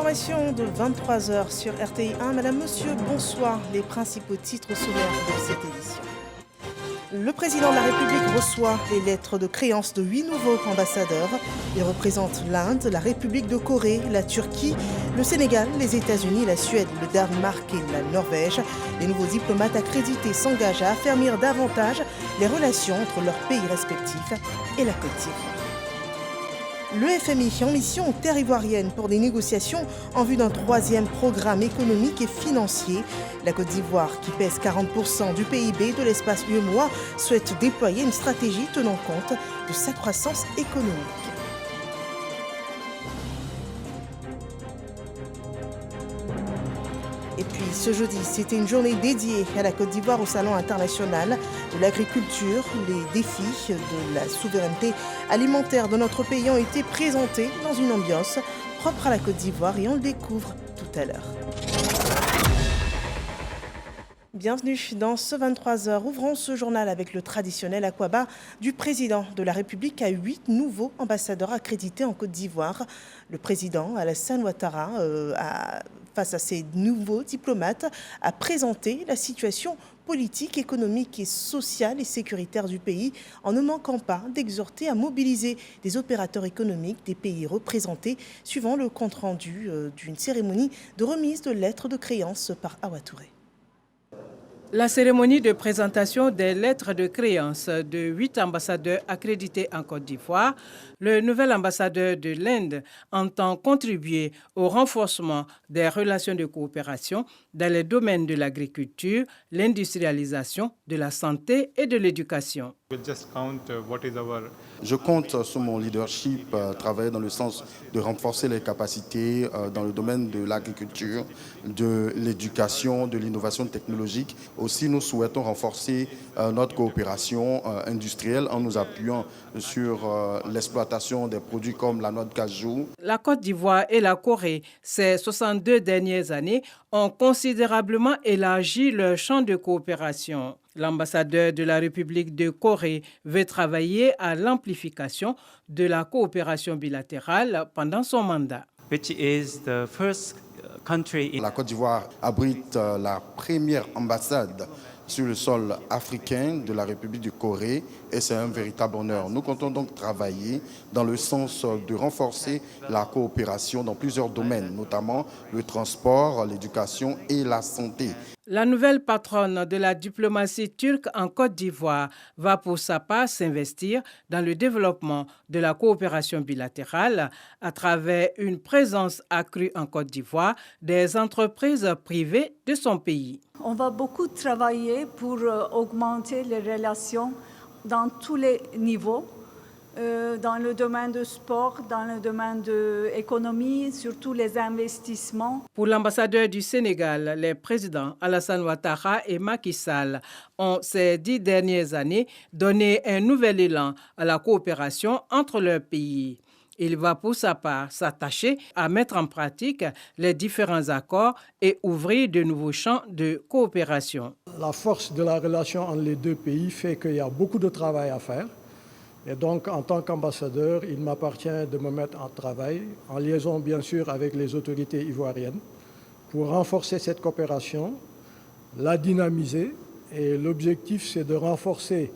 L'information de 23 h sur RTI1. Madame, monsieur, bonsoir. Les principaux titres sommaires de cette édition. Le président de la République reçoit les lettres de créance de 8 nouveaux ambassadeurs. Ils représentent l'Inde, la République de Corée, la Turquie, le Sénégal, les États-Unis, la Suède, le Danemark et la Norvège. Les nouveaux diplomates accrédités s'engagent à affermir davantage les relations entre leurs pays respectifs et la Côte d'Ivoire. Le FMI en mission terre ivoirienne pour des négociations en vue d'un troisième programme économique et financier. La Côte d'Ivoire, qui pèse 40% du PIB de l'espace UEMOA, souhaite déployer une stratégie tenant compte de sa croissance économique. Et puis ce jeudi, c'était une journée dédiée à la Côte d'Ivoire au Salon international de l'agriculture. Les défis de la souveraineté alimentaire de notre pays ont été présentés dans une ambiance propre à la Côte d'Ivoire et on le découvre tout à l'heure. Bienvenue dans ce 23 h. Ouvrons ce journal avec le traditionnel aquaba du président de la République à 8 nouveaux ambassadeurs accrédités en Côte d'Ivoire. Le président Alassane Ouattara face à ces nouveaux diplomates, a présenté la situation politique, économique et sociale et sécuritaire du pays en ne manquant pas d'exhorter à mobiliser des opérateurs économiques des pays représentés, suivant le compte-rendu d'une cérémonie de remise de lettres de créance par Awa Touré. La cérémonie de présentation des lettres de créance de 8 ambassadeurs accrédités en Côte d'Ivoire, le nouvel ambassadeur de l'Inde entend contribuer au renforcement des relations de coopération dans les domaines de l'agriculture, l'industrialisation, de la santé et de l'éducation. Je compte sur mon leadership, travailler dans le sens de renforcer les capacités dans le domaine de l'agriculture, de l'éducation, de l'innovation technologique. Aussi, nous souhaitons renforcer notre coopération industrielle en nous appuyant sur l'exploitation des produits comme la noix de cajou. La Côte d'Ivoire et la Corée, ces 62 dernières années, ont considérablement élargi leur champ de coopération. L'ambassadeur de la République de Corée veut travailler à l'amplification de la coopération bilatérale pendant son mandat. La Côte d'Ivoire abrite la première ambassade sur le sol africain de la République de Corée et c'est un véritable honneur. Nous comptons donc travailler dans le sens de renforcer la coopération dans plusieurs domaines, notamment le transport, l'éducation et la santé. La nouvelle patronne de la diplomatie turque en Côte d'Ivoire va pour sa part s'investir dans le développement de la coopération bilatérale à travers une présence accrue en Côte d'Ivoire des entreprises privées de son pays. On va beaucoup travailler pour augmenter les relations dans tous les niveaux, dans le domaine du sport, dans le domaine de l'économie, surtout les investissements. Pour l'ambassadeur du Sénégal, les présidents Alassane Ouattara et Macky Sall ont ces 10 dernières années donné un nouvel élan à la coopération entre leurs pays. Il va pour sa part s'attacher à mettre en pratique les différents accords et ouvrir de nouveaux champs de coopération. La force de la relation entre les deux pays fait qu'il y a beaucoup de travail à faire. Et donc, en tant qu'ambassadeur, il m'appartient de me mettre en travail, en liaison bien sûr avec les autorités ivoiriennes, pour renforcer cette coopération, la dynamiser. Et l'objectif, c'est de renforcer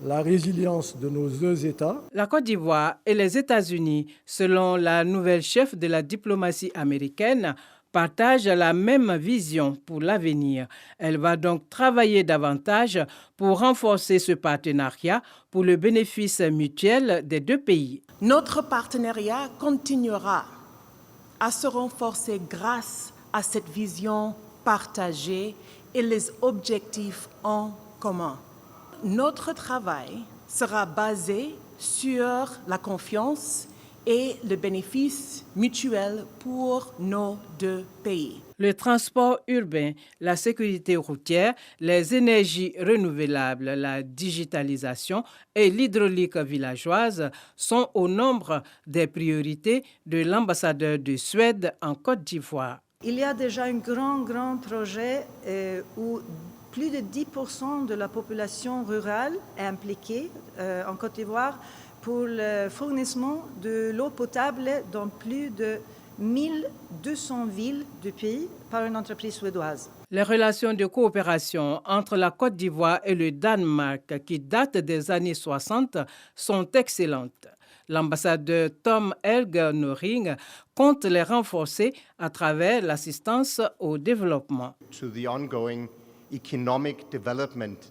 la résilience de nos deux États. La Côte d'Ivoire et les États-Unis, selon la nouvelle chef de la diplomatie américaine, partagent la même vision pour l'avenir. Elle va donc travailler davantage pour renforcer ce partenariat pour le bénéfice mutuel des deux pays. Notre partenariat continuera à se renforcer grâce à cette vision partagée et les objectifs en commun. Notre travail sera basé sur la confiance et le bénéfice mutuel pour nos deux pays. Le transport urbain, la sécurité routière, les énergies renouvelables, la digitalisation et l'hydraulique villageoise sont au nombre des priorités de l'ambassadeur de Suède en Côte d'Ivoire. Il y a déjà un grand projet où plus de 10% de la population rurale est impliquée en Côte d'Ivoire pour le fournissement de l'eau potable dans plus de 1200 villes du pays par une entreprise suédoise. Les relations de coopération entre la Côte d'Ivoire et le Danemark, qui datent des années 60, sont excellentes. L'ambassadeur Tom Helge Noring compte les renforcer à travers l'assistance au développement.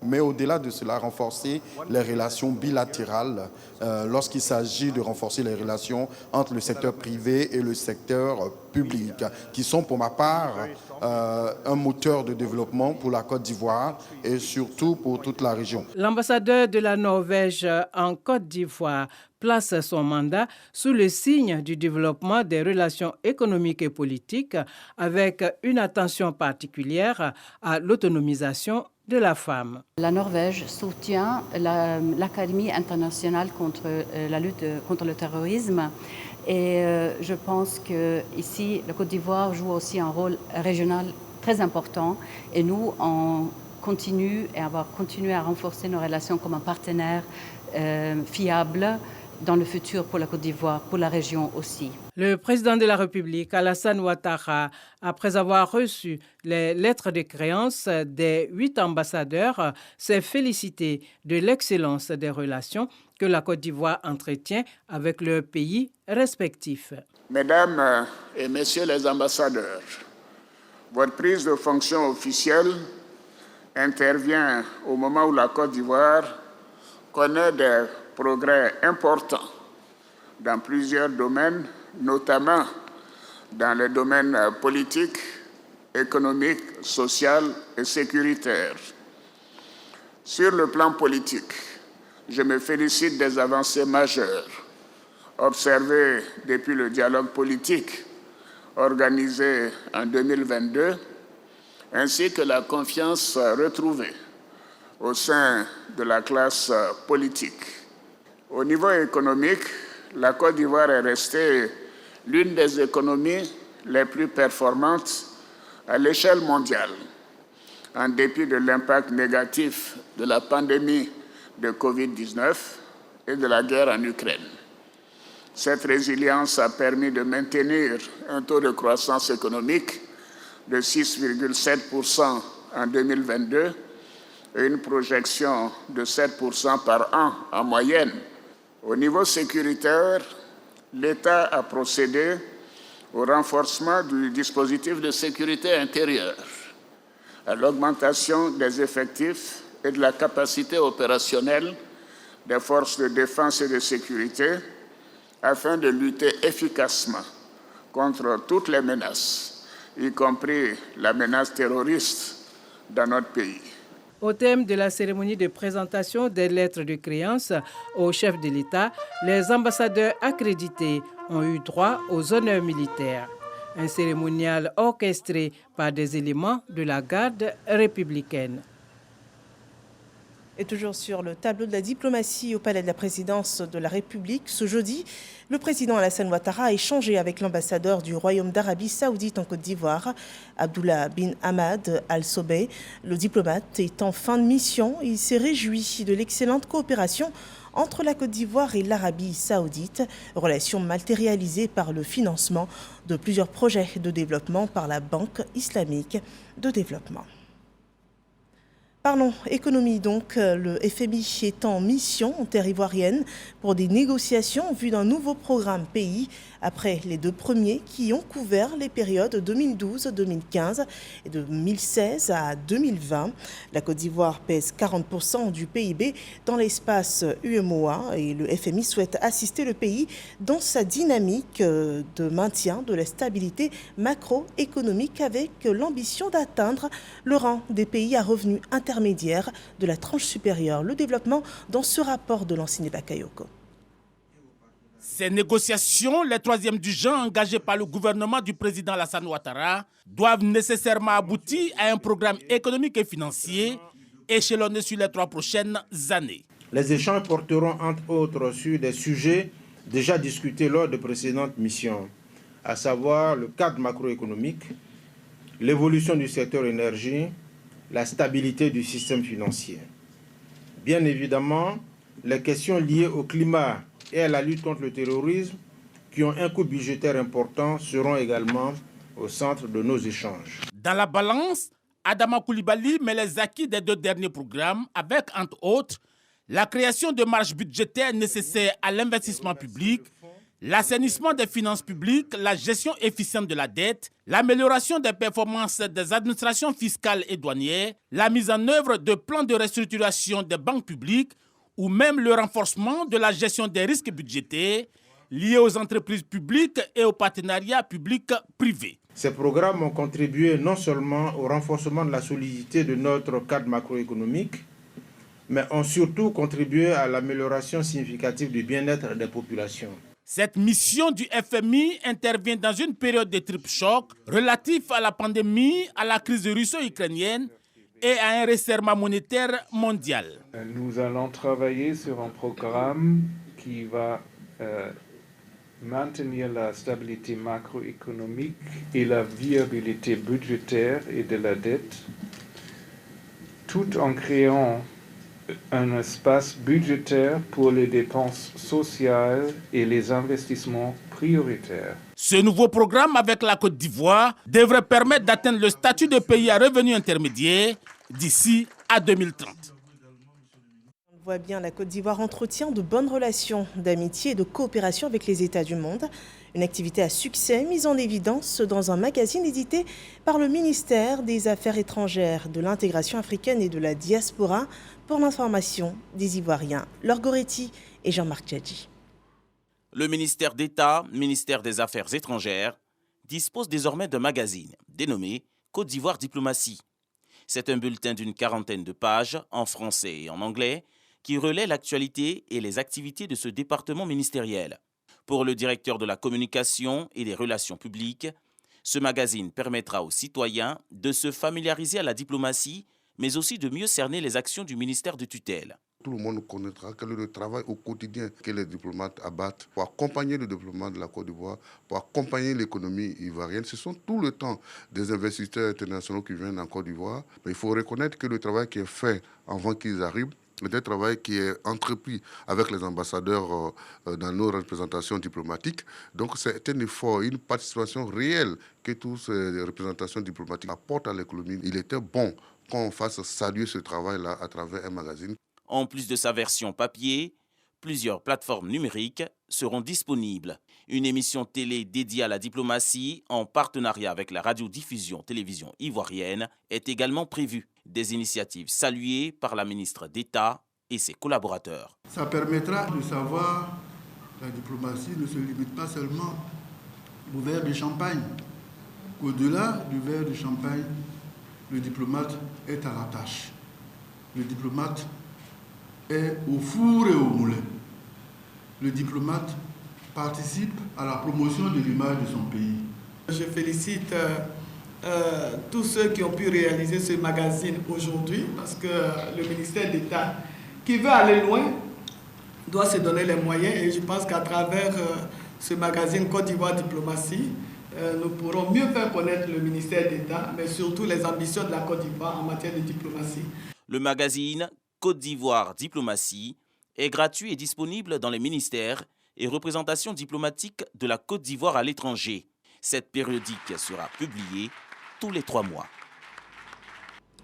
Mais au-delà de cela, renforcer les relations bilatérales lorsqu'il s'agit de renforcer les relations entre le secteur privé et le secteur public, qui sont pour ma part un moteur de développement pour la Côte d'Ivoire et surtout pour toute la région. L'ambassadeur de la Norvège en Côte d'Ivoire place son mandat sous le signe du développement des relations économiques et politiques avec une attention particulière à l'autonomisation de la femme. La Norvège soutient l'Académie internationale contre la lutte contre le terrorisme et je pense qu'ici, la Côte d'Ivoire joue aussi un rôle régional très important et nous, on continue et on va continuer à renforcer nos relations comme un partenaire fiable dans le futur pour la Côte d'Ivoire, pour la région aussi. Le président de la République, Alassane Ouattara, après avoir reçu les lettres de créance des 8 ambassadeurs, s'est félicité de l'excellence des relations que la Côte d'Ivoire entretient avec leurs pays respectifs. Mesdames et messieurs les ambassadeurs, votre prise de fonction officielle intervient au moment où la Côte d'Ivoire connaît des progrès importants dans plusieurs domaines, notamment dans les domaines politiques, économiques, social et sécuritaire. Sur le plan politique, je me félicite des avancées majeures observées depuis le dialogue politique organisé en 2022, ainsi que la confiance retrouvée au sein de la classe politique. Au niveau économique, la Côte d'Ivoire est restée l'une des économies les plus performantes à l'échelle mondiale, en dépit de l'impact négatif de la pandémie de Covid-19 et de la guerre en Ukraine. Cette résilience a permis de maintenir un taux de croissance économique de 6,7% en 2022 et une projection de 7% par an en moyenne. Au niveau sécuritaire, l'État a procédé au renforcement du dispositif de sécurité intérieure, à l'augmentation des effectifs et de la capacité opérationnelle des forces de défense et de sécurité afin de lutter efficacement contre toutes les menaces, y compris la menace terroriste dans notre pays. Au thème de la cérémonie de présentation des lettres de créance au chef de l'État, les ambassadeurs accrédités ont eu droit aux honneurs militaires. Un cérémonial orchestré par des éléments de la garde républicaine. Et toujours sur le tableau de la diplomatie au Palais de la Présidence de la République, ce jeudi, le président Alassane Ouattara a échangé avec l'ambassadeur du Royaume d'Arabie Saoudite en Côte d'Ivoire, Abdullah bin Ahmad Al-Sobeh. Le diplomate est en fin de mission. Il s'est réjoui de l'excellente coopération entre la Côte d'Ivoire et l'Arabie Saoudite, relation matérialisée par le financement de plusieurs projets de développement par la Banque islamique de développement. Parlons économie donc, le FMI est en mission en terre ivoirienne pour des négociations en vue d'un nouveau programme pays après les 2 premiers qui ont couvert les périodes 2012-2015 et de 2016 à 2020. La Côte d'Ivoire pèse 40% du PIB dans l'espace UEMOA et le FMI souhaite assister le pays dans sa dynamique de maintien de la stabilité macroéconomique avec l'ambition d'atteindre le rang des pays à revenus intermédiaires de la tranche supérieure. Le développement dans ce rapport de Lansine Bakayoko. Ces négociations, les 3e du genre engagées par le gouvernement du président Alassane Ouattara, doivent nécessairement aboutir à un programme économique et financier échelonné sur les 3 prochaines années. Les échanges porteront entre autres sur des sujets déjà discutés lors de précédentes missions, à savoir le cadre macroéconomique, l'évolution du secteur énergie, la stabilité du système financier. Bien évidemment, les questions liées au climat et à la lutte contre le terrorisme, qui ont un coût budgétaire important seront également au centre de nos échanges. Dans la balance, Adama Coulibaly met les acquis des 2 derniers programmes avec, entre autres, la création de marges budgétaires nécessaires à l'investissement public, l'assainissement des finances publiques, la gestion efficiente de la dette, l'amélioration des performances des administrations fiscales et douanières, la mise en œuvre de plans de restructuration des banques publiques ou même le renforcement de la gestion des risques budgétaires liés aux entreprises publiques et aux partenariats publics-privés. Ces programmes ont contribué non seulement au renforcement de la solidité de notre cadre macroéconomique, mais ont surtout contribué à l'amélioration significative du bien-être des populations. Cette mission du FMI intervient dans une période de triple choc relatif à la pandémie, à la crise russo-ukrainienne et à un resserrement monétaire mondial. Nous allons travailler sur un programme qui va maintenir la stabilité macroéconomique et la viabilité budgétaire et de la dette, tout en créant un espace budgétaire pour les dépenses sociales et les investissements prioritaires. Ce nouveau programme avec la Côte d'Ivoire devrait permettre d'atteindre le statut de pays à revenu intermédiaire d'ici à 2030. On voit bien, la Côte d'Ivoire entretient de bonnes relations d'amitié et de coopération avec les États du monde. Une activité à succès mise en évidence dans un magazine édité par le ministère des Affaires étrangères, de l'intégration africaine et de la diaspora pour l'information des Ivoiriens. Laure Goretti et Jean-Marc Djadji. Le ministère d'État, ministère des Affaires étrangères, dispose désormais d'un magazine dénommé Côte d'Ivoire Diplomatie. C'est un bulletin d'une 40aine de pages en français et en anglais qui relaie l'actualité et les activités de ce département ministériel. Pour le directeur de la communication et des relations publiques, ce magazine permettra aux citoyens de se familiariser à la diplomatie, mais aussi de mieux cerner les actions du ministère de tutelle. Tout le monde connaîtra quel est le travail au quotidien que les diplomates abattent pour accompagner le développement de la Côte d'Ivoire, pour accompagner l'économie ivoirienne. Ce sont tout le temps des investisseurs internationaux qui viennent en Côte d'Ivoire. Mais il faut reconnaître que le travail qui est fait avant qu'ils arrivent, c'est un travail qui est entrepris avec les ambassadeurs dans nos représentations diplomatiques. Donc c'est un effort, une participation réelle que toutes ces représentations diplomatiques apportent à l'économie. Il était bon qu'on fasse saluer ce travail-là à travers un magazine. En plus de sa version papier, plusieurs plateformes numériques seront disponibles. Une émission télé dédiée à la diplomatie, en partenariat avec la radiodiffusion télévision ivoirienne, est également prévue. Des initiatives saluées par la ministre d'État et ses collaborateurs. Ça permettra de savoir que la diplomatie ne se limite pas seulement au verre de champagne. Au-delà du verre de champagne, le diplomate est à la tâche. Le diplomate est au four et au moulin. Le diplomate participe à la promotion de l'image de son pays. Je félicite tous ceux qui ont pu réaliser ce magazine aujourd'hui, parce que le ministère d'État, qui veut aller loin, doit se donner les moyens. Et je pense qu'à travers ce magazine Côte d'Ivoire Diplomatie, nous pourrons mieux faire connaître le ministère d'État, mais surtout les ambitions de la Côte d'Ivoire en matière de diplomatie. Le magazine Côte d'Ivoire Diplomatie est gratuit et disponible dans les ministères et représentations diplomatiques de la Côte d'Ivoire à l'étranger. Cette périodique sera publiée tous les 3 mois.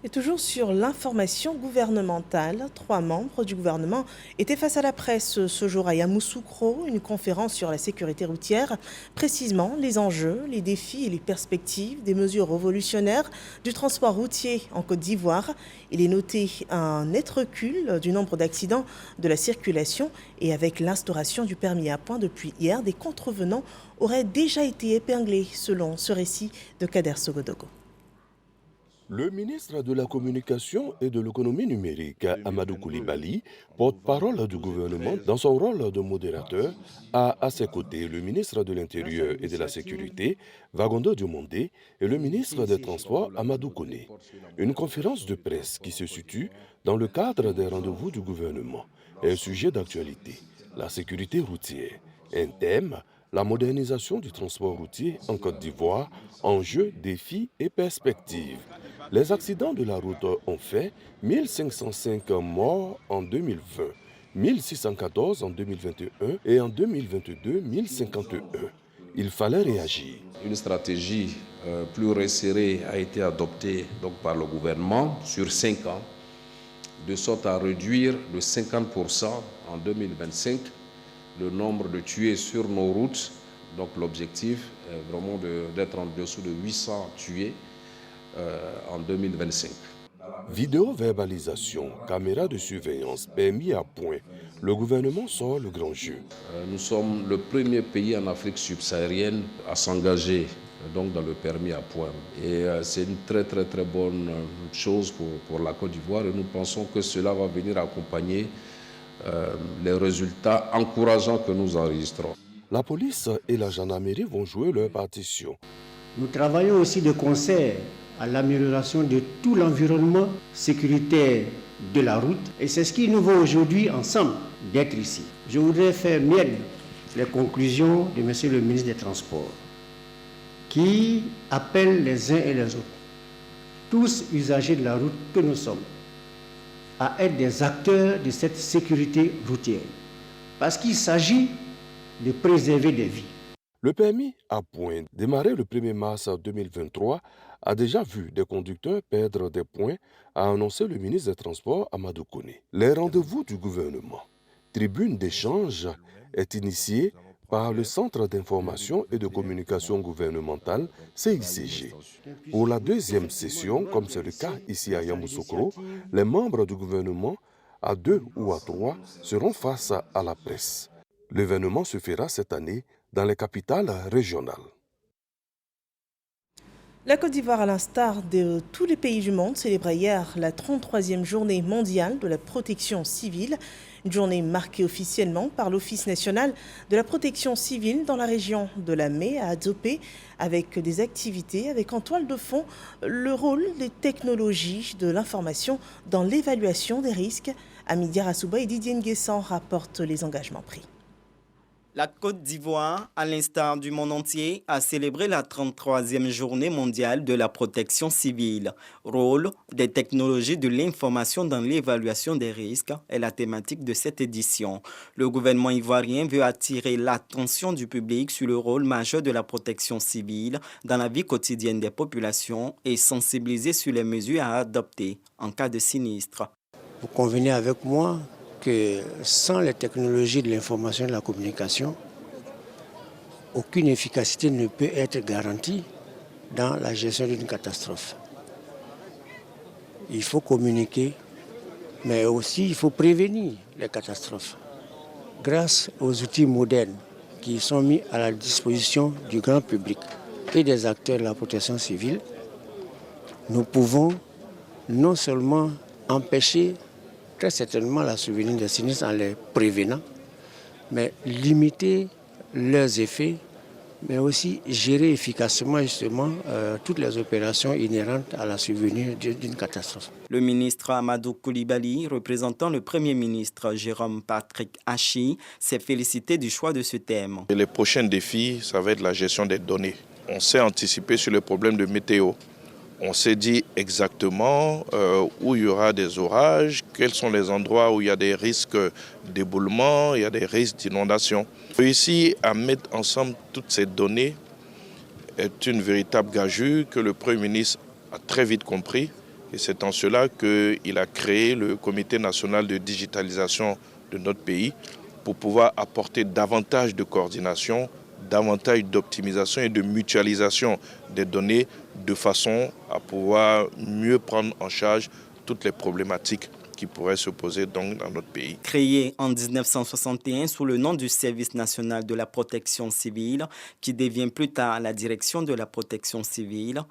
Et toujours sur l'information gouvernementale, 3 membres du gouvernement étaient face à la presse ce jour à Yamoussoukro, une conférence sur la sécurité routière, précisément les enjeux, les défis et les perspectives des mesures révolutionnaires du transport routier en Côte d'Ivoire. Il est noté un net recul du nombre d'accidents de la circulation et avec l'instauration du permis à points depuis hier, des contrevenants auraient déjà été épinglés selon ce récit de Kader Sogodogo. Le ministre de la Communication et de l'Économie numérique, Amadou Coulibaly, porte-parole du gouvernement dans son rôle de modérateur, a à ses côtés le ministre de l'Intérieur et de la Sécurité, Vagondo Diomondé, et le ministre des Transports, Amadou Koné. Une conférence de presse qui se situe dans le cadre des rendez-vous du gouvernement. Un sujet d'actualité, la sécurité routière. Un thème, la modernisation du transport routier en Côte d'Ivoire, enjeux, défis et perspectives. Les accidents de la route ont fait 1505 morts en 2020, 1614 en 2021 et en 2022, 1051. Il fallait réagir. Une stratégie plus resserrée a été adoptée donc, par le gouvernement sur 5 ans, de sorte à réduire de 50% en 2025 le nombre de tués sur nos routes. Donc l'objectif est vraiment d'être en dessous de 800 tués en 2025. Vidéo-verbalisation, caméra de surveillance, permis à point. Le gouvernement sort le grand jeu. Nous sommes le premier pays en Afrique subsaharienne à s'engager donc dans le permis à point. Et c'est une très bonne chose pour la Côte d'Ivoire et nous pensons que cela va venir accompagner les résultats encourageants que nous enregistrons. La police et la gendarmerie vont jouer leur partition. Nous travaillons aussi de concert à l'amélioration de tout l'environnement sécuritaire de la route. Et c'est ce qui nous vaut aujourd'hui ensemble d'être ici. Je voudrais faire mienne les conclusions de M. le ministre des Transports, qui appelle les uns et les autres, tous usagers de la route que nous sommes, à être des acteurs de cette sécurité routière. Parce qu'il s'agit de préserver des vies. Le permis à point, démarré le 1er mars 2023, a déjà vu des conducteurs perdre des points, a annoncé le ministre des Transports Amadou Koné. Les rendez-vous du gouvernement, tribune d'échange, est initié par le Centre d'information et de communication gouvernementale, CICG. Pour la deuxième session, comme c'est le cas ici à Yamoussoukro, les membres du gouvernement, à 2 ou à 3, seront face à la presse. L'événement se fera cette année dans les capitales régionales. La Côte d'Ivoire, à l'instar de tous les pays du monde, célébrait hier la 33e journée mondiale de la protection civile. Une journée marquée officiellement par l'Office national de la protection civile dans la région de la Mai à Dopé, avec des activités avec en toile de fond le rôle des technologies de l'information dans l'évaluation des risques. Amidia Rassouba et Didier Nguessan rapportent les engagements pris. La Côte d'Ivoire, à l'instar du monde entier, a célébré la 33e journée mondiale de la protection civile. Rôle des technologies de l'information dans l'évaluation des risques est la thématique de cette édition. Le gouvernement ivoirien veut attirer l'attention du public sur le rôle majeur de la protection civile dans la vie quotidienne des populations et sensibiliser sur les mesures à adopter en cas de sinistre. Vous convenez avec moi que sans les technologies de l'information et de la communication, aucune efficacité ne peut être garantie dans la gestion d'une catastrophe. Il faut communiquer, mais aussi il faut prévenir les catastrophes. Grâce aux outils modernes qui sont mis à la disposition du grand public et des acteurs de la protection civile, nous pouvons non seulement empêcher très certainement la survenue des sinistres en les prévenant, mais limiter leurs effets, mais aussi gérer efficacement justement toutes les opérations inhérentes à la survenue d'une catastrophe. Le ministre Amadou Coulibaly, représentant le Premier ministre Jérôme Patrick Hachi, s'est félicité du choix de ce thème. Et les prochains défis, ça va être la gestion des données. On s'est anticipé sur le problème de météo. On s'est dit exactement où il y aura des orages, quels sont les endroits où il y a des risques d'éboulement, il y a des risques d'inondation. Réussir à mettre ensemble toutes ces données est une véritable gageure que le Premier ministre a très vite compris. Et c'est en cela qu'il a créé le Comité national de digitalisation de notre pays pour pouvoir apporter davantage de coordination, davantage d'optimisation et de mutualisation des données de façon à pouvoir mieux prendre en charge toutes les problématiques qui pourraient se poser donc dans notre pays. Créé en 1961 sous le nom du Service national de la protection civile, qui devient plus tard la Direction de la protection civile,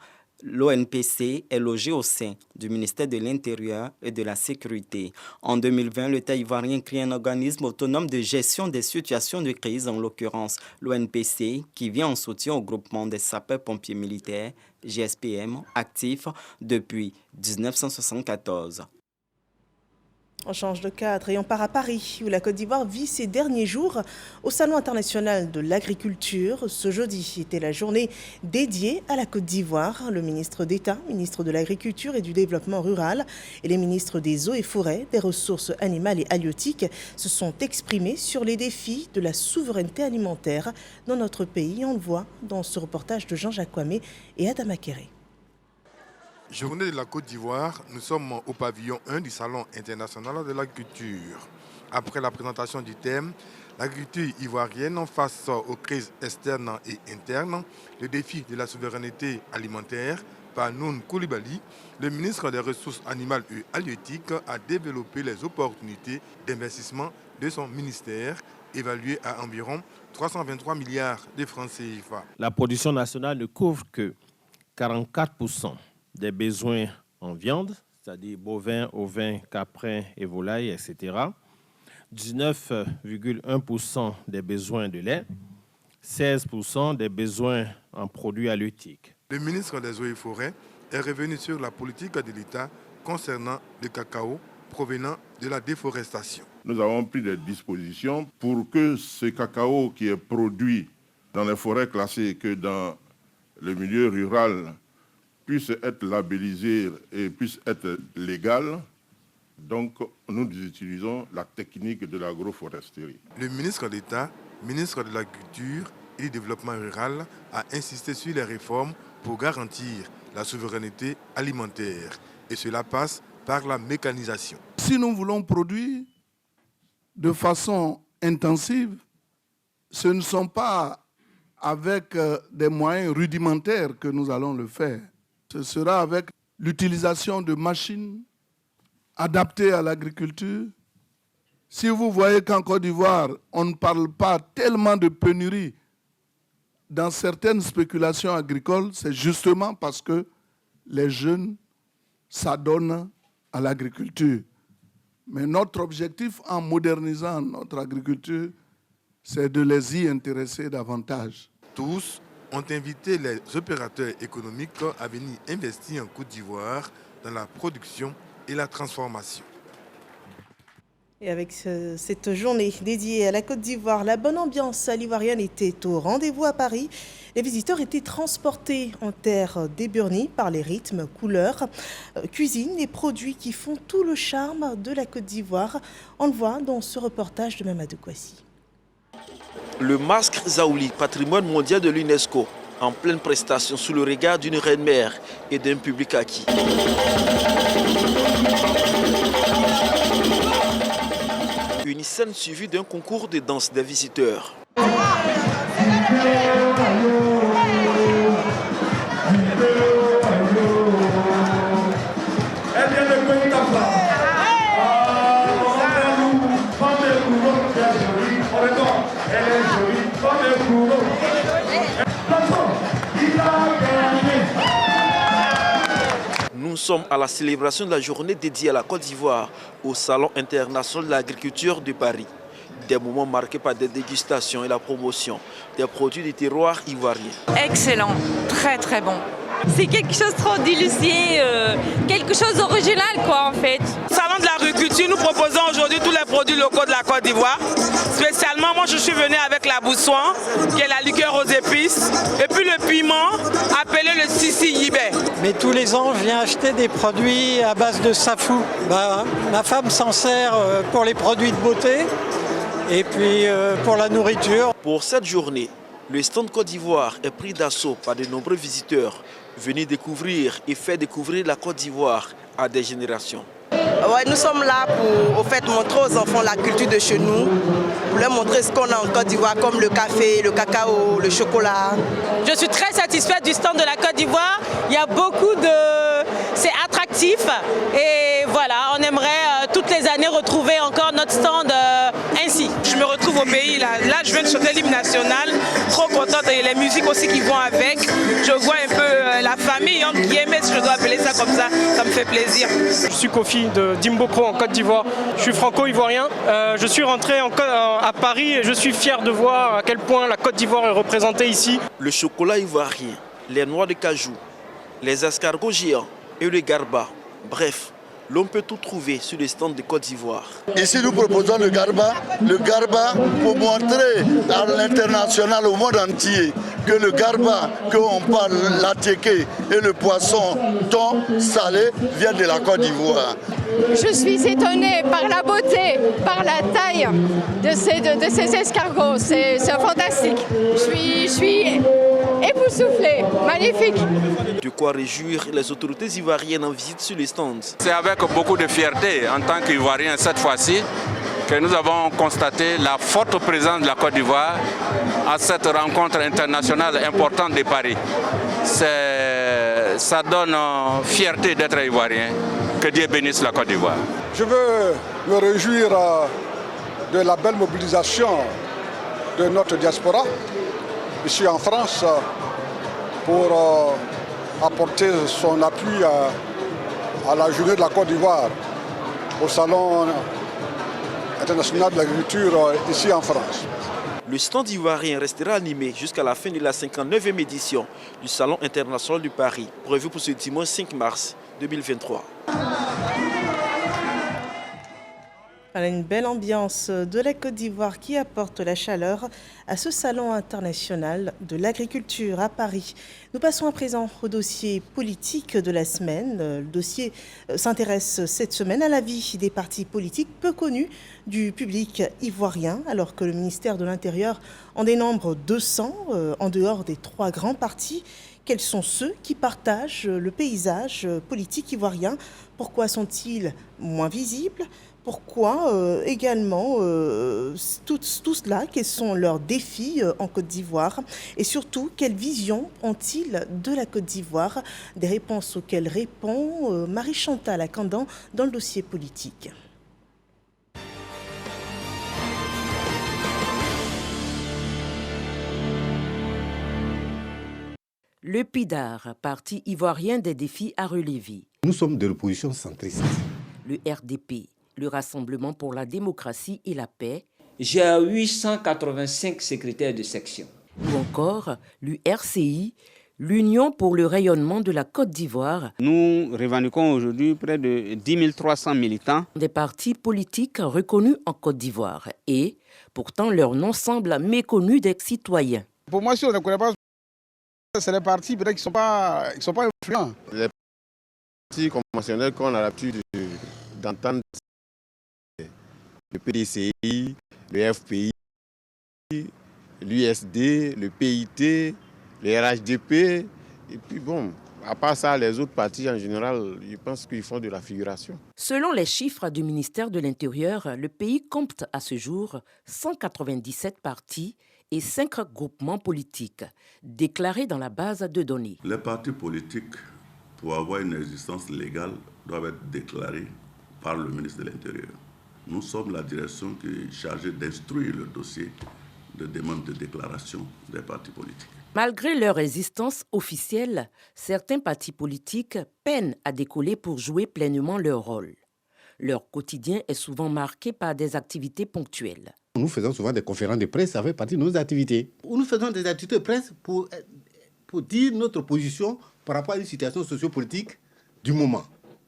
l'ONPC est logé au sein du ministère de l'Intérieur et de la Sécurité. En 2020, l'État ivoirien crée un organisme autonome de gestion des situations de crise, en l'occurrence l'ONPC, qui vient en soutien au groupement des sapeurs-pompiers militaires, GSPM, actif depuis 1974. On change de cadre et on part à Paris, où la Côte d'Ivoire vit ses derniers jours au Salon international de l'agriculture. Ce jeudi était la journée dédiée à la Côte d'Ivoire. Le ministre d'État, ministre de l'Agriculture et du Développement rural et les ministres des Eaux et Forêts, des Ressources animales et halieutiques se sont exprimés sur les défis de la souveraineté alimentaire dans notre pays. On le voit dans ce reportage de Jean-Jacques Kwame et Adama Kéré. Journée de la Côte d'Ivoire, nous sommes au pavillon 1 du Salon international de l'agriculture. Après la présentation du thème, l'agriculture ivoirienne face aux crises externes et internes, le défi de la souveraineté alimentaire, par Noun Koulibaly, le ministre des Ressources animales et halieutiques a développé les opportunités d'investissement de son ministère, évaluées à environ 323 milliards de francs CFA. La production nationale ne couvre que 44% des besoins en viande, c'est-à-dire bovins, ovins, caprins et volailles, etc. 19,1% des besoins de lait, 16% des besoins en produits halieutiques. Le ministre des Eaux et Forêts est revenu sur la politique de l'État concernant le cacao provenant de la déforestation. Nous avons pris des dispositions pour que ce cacao qui est produit dans les forêts classées que dans le milieu rural puisse être labellisé et puisse être légal. Donc, nous utilisons la technique de l'agroforesterie. Le ministre d'État, ministre de l'Agriculture et du Développement rural, a insisté sur les réformes pour garantir la souveraineté alimentaire. Et cela passe par la mécanisation. Si nous voulons produire de façon intensive, ce ne sont pas avec des moyens rudimentaires que nous allons le faire. Ce sera avec l'utilisation de machines adaptées à l'agriculture. Si vous voyez qu'en Côte d'Ivoire, on ne parle pas tellement de pénurie dans certaines spéculations agricoles, c'est justement parce que les jeunes s'adonnent à l'agriculture. Mais notre objectif en modernisant notre agriculture, c'est de les y intéresser davantage. Tous ont invité les opérateurs économiques à venir investir en Côte d'Ivoire dans la production et la transformation. Et avec cette journée dédiée à la Côte d'Ivoire, la bonne ambiance à l'ivoirienne était au rendez-vous à Paris. Les visiteurs étaient transportés en terre d'Eburnie par les rythmes, couleurs, cuisine et produits qui font tout le charme de la Côte d'Ivoire. On le voit dans ce reportage de Mamadou Kouassi. Le masque Zaouli, patrimoine mondial de l'UNESCO, en pleine prestation sous le regard d'une reine-mère et d'un public acquis. Une scène suivie d'un concours de danse des visiteurs. Nous sommes à la célébration de la journée dédiée à la Côte d'Ivoire au Salon international de l'agriculture de Paris. Des moments marqués par des dégustations et la promotion des produits du terroir ivoirien. Excellent, très très bon. C'est quelque chose de trop délicieux, quelque chose d'original quoi en fait. Salon de l'agriculture, nous proposons aujourd'hui tous les produits locaux de la Côte d'Ivoire. Spécialement, moi je suis venu avec la boussoin, qui est la liqueur aux épices, et puis le piment, appelé le sissi yibé. Mais tous les ans, je viens acheter des produits à base de safou. Ma femme s'en sert pour les produits de beauté et puis pour la nourriture. Pour cette journée, le stand Côte d'Ivoire est pris d'assaut par de nombreux visiteurs venus découvrir et faire découvrir la Côte d'Ivoire à des générations. Ouais, nous sommes là pour montrer aux enfants la culture de chez nous, pour leur montrer ce qu'on a en Côte d'Ivoire comme le café, le cacao, le chocolat. Je suis très satisfaite du stand de la Côte d'Ivoire. Il y a beaucoup de... C'est attractif et voilà, on aimerait toutes les années retrouver encore notre stand ainsi. Je me retrouve au pays, là je viens de chanter l'hymne national, trop contente et les musiques aussi qui vont avec. Je vois un peu la famille entre guillemets, si je dois appeler ça comme ça me fait plaisir. Je suis Kofi de Dimbokro en Côte d'Ivoire. Je suis franco-ivoirien. Je suis rentré à Paris et je suis fier de voir à quel point la Côte d'Ivoire est représentée ici. Le chocolat ivoirien, les noix de cajou, les escargots géants et le garba. Bref, l'on peut tout trouver sur les stands de Côte d'Ivoire. Ici, nous proposons le garba pour montrer à l'international, au monde entier, que le garba, qu'on parle, la tchéké et le poisson thon salé viennent de la Côte d'Ivoire. Je suis étonnée par la beauté, par la taille de ces escargots. C'est fantastique. Je suis époustouflée, magnifique. De quoi réjouir les autorités ivoiriennes en visite sur les stands. C'est avec beaucoup de fierté en tant qu'Ivoiriens cette fois-ci que nous avons constaté la forte présence de la Côte d'Ivoire à cette rencontre internationale importante de Paris. Ça donne fierté d'être ivoirien. Que Dieu bénisse la Côte d'Ivoire. Je veux me réjouir de la belle mobilisation de notre diaspora ici en France pour apporter son appui à la journée de la Côte d'Ivoire au Salon international de l'agriculture ici en France. Le stand ivoirien restera animé jusqu'à la fin de la 59e édition du Salon international de Paris, prévu pour ce dimanche 5 mars 2023. Voilà une belle ambiance de la Côte d'Ivoire qui apporte la chaleur à ce salon international de l'agriculture à Paris. Nous passons à présent au dossier politique de la semaine. Le dossier s'intéresse cette semaine à la vie des partis politiques peu connus du public ivoirien, alors que le ministère de l'Intérieur en dénombre 200 en dehors des 3 grands partis. Quels sont ceux qui partagent le paysage politique ivoirien? Pourquoi sont-ils moins visibles? Pourquoi également tout cela? Quels sont leurs défis en Côte d'Ivoire? Et surtout, quelle vision ont-ils de la Côte d'Ivoire? Des réponses auxquelles répond Marie-Chantal Akandan dans le dossier politique. Le PIDAR, parti ivoirien des défis à relever. Nous sommes de l'opposition centriste. Le RDP, le Rassemblement pour la démocratie et la paix. J'ai 885 secrétaires de section. Ou encore l'URCI, l'Union pour le rayonnement de la Côte d'Ivoire. Nous revendiquons aujourd'hui près de 10 300 militants. Des partis politiques reconnus en Côte d'Ivoire et pourtant leur nom semble méconnu des citoyens. Pour moi, si on ne connaît pas, c'est les partis peut-être qui ne sont pas influents. Les partis conventionnels qu'on a l'habitude d'entendre, le PDCI, le FPI, l'USD, le PIT, le RHDP, et puis bon, à part ça, les autres partis en général, je pense qu'ils font de la figuration. Selon les chiffres du ministère de l'Intérieur, le pays compte à ce jour 197 partis et 5 groupements politiques, déclarés dans la base de données. Les partis politiques, pour avoir une existence légale, doivent être déclarés par le ministre de l'Intérieur. Nous sommes la direction qui est chargée d'instruire le dossier de demande de déclaration des partis politiques. Malgré leur existence officielle, certains partis politiques peinent à décoller pour jouer pleinement leur rôle. Leur quotidien est souvent marqué par des activités ponctuelles. Nous faisons souvent des conférences de presse, ça fait partie de nos activités. Nous faisons des activités de presse pour dire notre position par rapport à une situation sociopolitique du moment.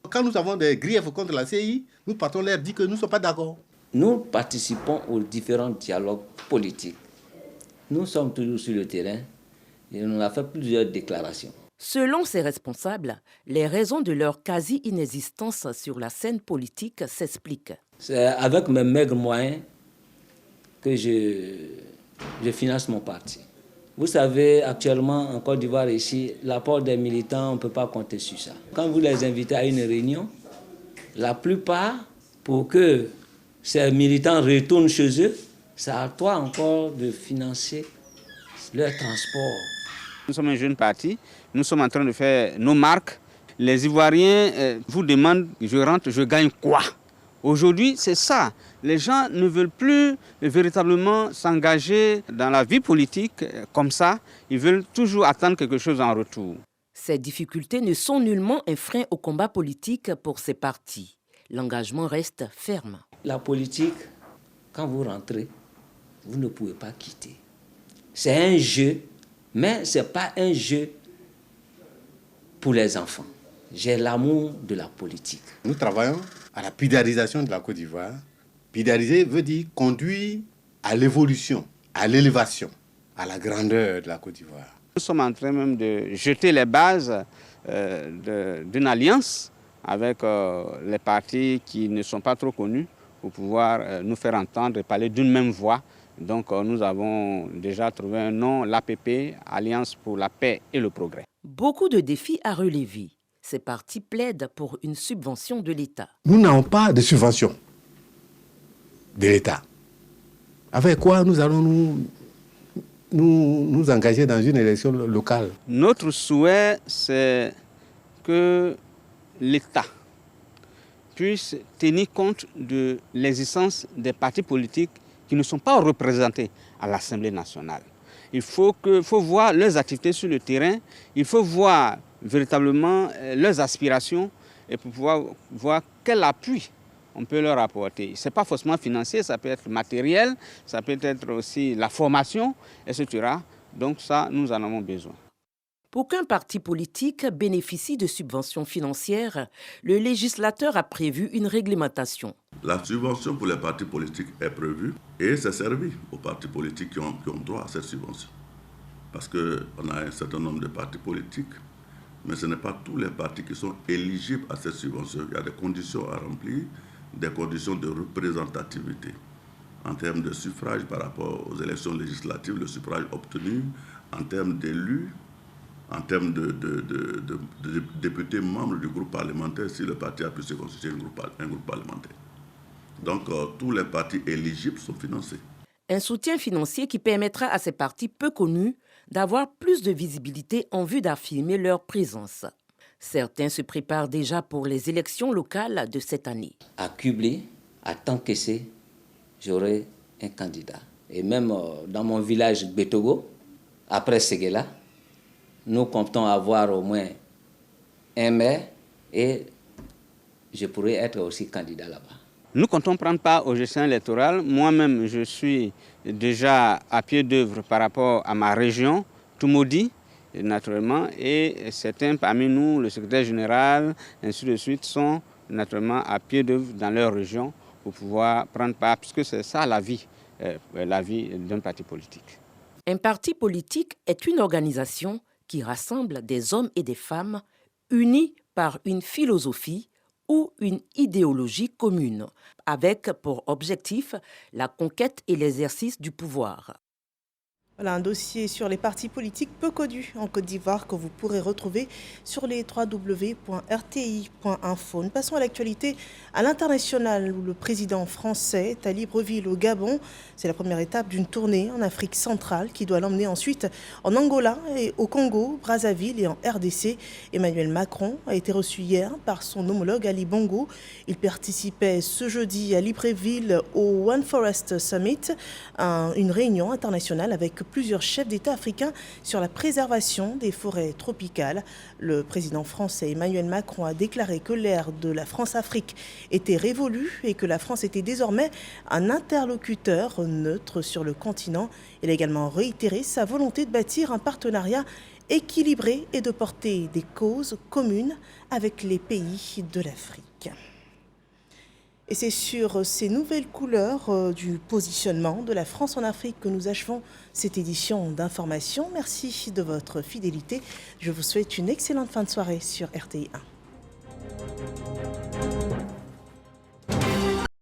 Quand nous avons des griefs contre la CI, nous partons leur dire que nous ne sommes pas d'accord. Nous participons aux différents dialogues politiques. Nous sommes toujours sur le terrain et on a fait plusieurs déclarations. Selon ces responsables, les raisons de leur quasi-inexistence sur la scène politique s'expliquent. C'est avec mes maigres moyens que je finance mon parti. Vous savez, actuellement, en Côte d'Ivoire, ici, l'apport des militants, on ne peut pas compter sur ça. Quand vous les invitez à une réunion, la plupart, pour que ces militants retournent chez eux, c'est à toi encore de financer leur transport. Nous sommes un jeune parti, nous sommes en train de faire nos marques. Les Ivoiriens vous demandent, je rentre, je gagne quoi? Aujourd'hui, c'est ça. Les gens ne veulent plus véritablement s'engager dans la vie politique comme ça. Ils veulent toujours attendre quelque chose en retour. Ces difficultés ne sont nullement un frein au combat politique pour ces partis. L'engagement reste ferme. La politique, quand vous rentrez, vous ne pouvez pas quitter. C'est un jeu, mais ce n'est pas un jeu pour les enfants. j'ai l'amour de la politique. Nous travaillons à la pidarisation de la Côte d'Ivoire. Pidariser veut dire conduire à l'évolution, à l'élévation, à la grandeur de la Côte d'Ivoire. Nous sommes en train même de jeter les bases d'une alliance avec les partis qui ne sont pas trop connus pour pouvoir nous faire entendre et parler d'une même voix. Donc nous avons déjà trouvé un nom, l'APP, Alliance pour la paix et le progrès. Beaucoup de défis à relever. Ces partis plaident pour une subvention de l'État. Nous n'avons pas de subvention de l'État. Avec quoi nous allons nous engager dans une élection locale? Notre souhait, c'est que l'État puisse tenir compte de l'existence des partis politiques qui ne sont pas représentés à l'Assemblée nationale. Il faut voir leurs activités sur le terrain, il faut voir véritablement leurs aspirations et pour pouvoir voir quel appui on peut leur apporter. Ce n'est pas forcément financier, ça peut être matériel, ça peut être aussi la formation, etc. Donc ça, nous en avons besoin. Pour qu'un parti politique bénéficie de subventions financières, le législateur a prévu une réglementation. La subvention pour les partis politiques est prévue et c'est servi aux partis politiques qui ont droit à cette subvention. Parce qu'on a un certain nombre de partis politiques, mais ce n'est pas tous les partis qui sont éligibles à cette subvention. Il y a des conditions à remplir, des conditions de représentativité. En termes de suffrage par rapport aux élections législatives, le suffrage obtenu, en termes d'élus, en termes de députés membres du groupe parlementaire, si le parti a pu se constituer un groupe parlementaire. Donc, tous les partis éligibles sont financés. Un soutien financier qui permettra à ces partis peu connus d'avoir plus de visibilité en vue d'affirmer leur présence. Certains se préparent déjà pour les élections locales de cette année. À Cublé, à Tanquessé, j'aurai un candidat. Et même dans mon village Betogo, après Séguéla, nous comptons avoir au moins un maire et je pourrais être aussi candidat là-bas. Nous comptons prendre part aux gestions électorales. Moi-même, je suis déjà à pied d'œuvre par rapport à ma région, Toumoudi, naturellement, et certains parmi nous, le secrétaire général, ainsi de suite, sont naturellement à pied d'œuvre dans leur région pour pouvoir prendre part, puisque c'est ça la vie d'un parti politique. Un parti politique est une organisation qui rassemble des hommes et des femmes unis par une philosophie ou une idéologie commune, avec pour objectif la conquête et l'exercice du pouvoir. Voilà un dossier sur les partis politiques peu connus en Côte d'Ivoire que vous pourrez retrouver sur les www.rti.info. Nous passons à l'actualité à l'international où le président français est à Libreville au Gabon. C'est la première étape d'une tournée en Afrique centrale qui doit l'emmener ensuite en Angola et au Congo, Brazzaville et en RDC. Emmanuel Macron a été reçu hier par son homologue Ali Bongo. Il participait ce jeudi à Libreville au One Forest Summit, une réunion internationale avec plusieurs chefs d'État africains sur la préservation des forêts tropicales. Le président français Emmanuel Macron a déclaré que l'ère de la France-Afrique était révolue et que la France était désormais un interlocuteur neutre sur le continent. Il a également réitéré sa volonté de bâtir un partenariat équilibré et de porter des causes communes avec les pays de l'Afrique. Et c'est sur ces nouvelles couleurs du positionnement de la France en Afrique que nous achevons cette édition d'information. Merci de votre fidélité. Je vous souhaite une excellente fin de soirée sur RTI 1.